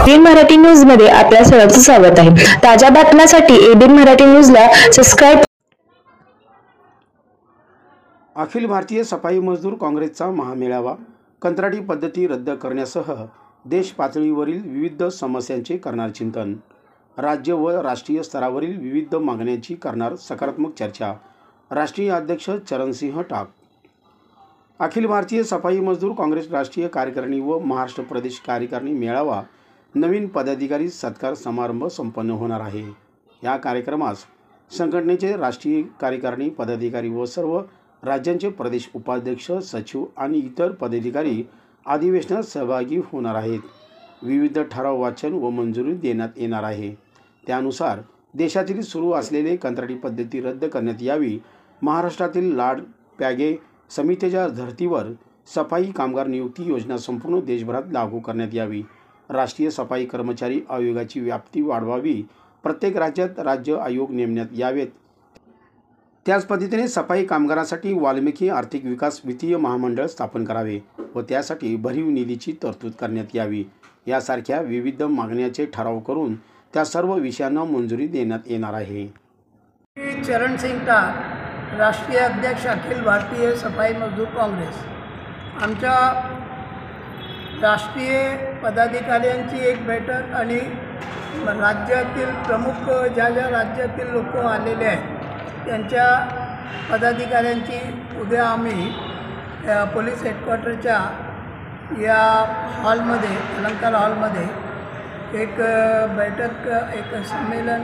ABN Marathi news मध्ये आपल्या सर्वांचं स्वागत आहे। ताज्या बातम्यांसाठी एबीएन मराठी न्यूजला सबस्क्राइब। अखिल भारतीय सफाई मजदूर काँग्रेसचा महामेळावा कंत्राटी पद्धती रद्द करण्यासह देश पातळीवरील विविध समस्यांचे करणार चिंतन। राज्य व राष्ट्रीय स्तरावरील विविध मागण्यांची करणार सकारात्मक चर्चा। राष्ट्रीय अध्यक्ष चरणसिंह टाक। अखिल भारतीय सफाई मजदूर काँग्रेस राष्ट्रीय कार्यकारिणी व महाराष्ट्र प्रदेश कार्यकारिणी मेळावा नवीन पदाधिकारी सत्कार समारंभ संपन्न होणार आहे। या कार्यक्रमास संघटनेचे राष्ट्रीय कार्यकारिणी पदाधिकारी व सर्व राज्यांचे प्रदेश उपाध्यक्ष सचिव आणि इतर पदाधिकारी अधिवेशनात सहभागी होणार आहेत। विविध ठराव वाचन व मंजुरी देण्यात येणार आहे। त्यानुसार देशातील सुरू असलेले कंत्राटी पद्धती रद्द करण्यात यावी। महाराष्ट्रातील लाड पॅगे समितीच्या धर्तीवर सफाई कामगार नियुक्ती योजना संपूर्ण देशभरात लागू करण्यात यावी। राष्ट्रीय सफाई कर्मचारी आयोगाची व्याप्ती वाढवावी। प्रत्येक राज्यात राज्य आयोग नेमण्यात यावेत। त्याच पद्धतीने सफाई कामगारांसाठी वाल्मिकी आर्थिक विकास वित्तीय महामंडळ स्थापन करावे व त्यासाठी भरीव निधीची तरतूद करण्यात यावी। यासारख्या विविध मागण्यांचे ठराव करून त्या सर्व विषयांना मंजुरी देण्यात येणार आहे। चरणसिंह टाक, राष्ट्रीय अध्यक्ष अखिल भारतीय सफाई मजदूर काँग्रेस। आमच्या राष्ट्रीय पदाधिकाऱ्यांची एक बैठक आणि राज्यातील प्रमुख ज्या राज्यातील लोक आलेले आहेत त्यांच्या पदाधिकाऱ्यांची उद्या आम्ही पोलीस हेडक्वार्टरच्या या हॉलमध्ये अलंकार हॉलमध्ये एक बैठक एक संमेलन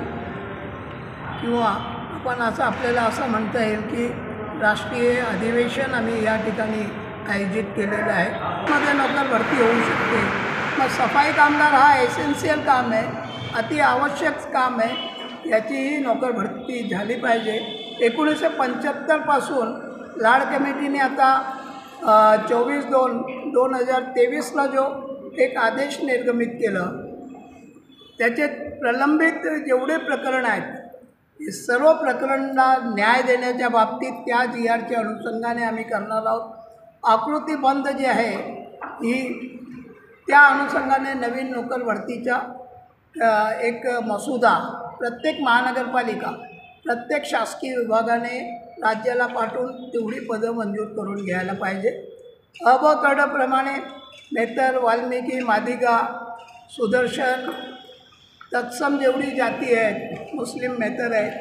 किंवा आपण असं आपल्याला असं म्हणता येईल की राष्ट्रीय अधिवेशन आम्ही या ठिकाणी आयोजित केलेलं आहे। मध्ये नोकर भरती होऊ शकते। मग सफाई कामगार हा एसेन्शियल काम आहे, अति आवश्यक काम आहे, याचीही नोकर भरती झाली पाहिजे। 1975 पासून लाड कमिटीने आता 24/2/2023ला जो एक आदेश निर्गमित केला त्याचे प्रलंबित जेवढे प्रकरण आहेत हे सर्व प्रकरणांना न्याय देण्याच्या बाबतीत त्या GRच्या अनुषंगाने आम्ही करणार आहोत। आकृतीबंध जे आहे ही त्या अनुषंगाने नवीन नोकर भरतीचा एक मसुदा प्रत्येक महानगरपालिका प्रत्येक शासकीय विभागाने राज्याला पाठवून तेवढी पदं मंजूर करून घ्यायला पाहिजे। अ ब कडप्रमाणे मेहतर वाल्मिकी मादिगा सुदर्शन तत्सम जेवढी जाती आहेत मुस्लिम मेहतर आहेत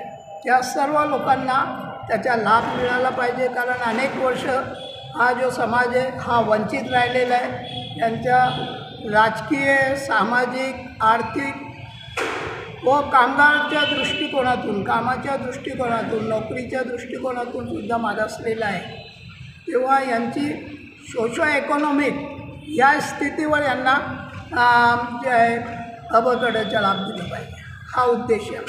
या सर्व लोकांना त्याचा लाभ मिळाला पाहिजे। कारण अनेक वर्ष हा जो समाज आहे हा वंचित राहिलेला आहे। त्यांच्या राजकीय सामाजिक आर्थिक व कामगाराच्या दृष्टिकोनातून कामाच्या दृष्टिकोनातून नोकरीच्या दृष्टिकोनातून सुद्धा मागासलेला आहे। तेव्हा यांची सोशो इकॉनॉमिक या स्थितीवर यांना जे आहे अबकडचा लाभ दिला पाहिजे हा उद्देश आहे।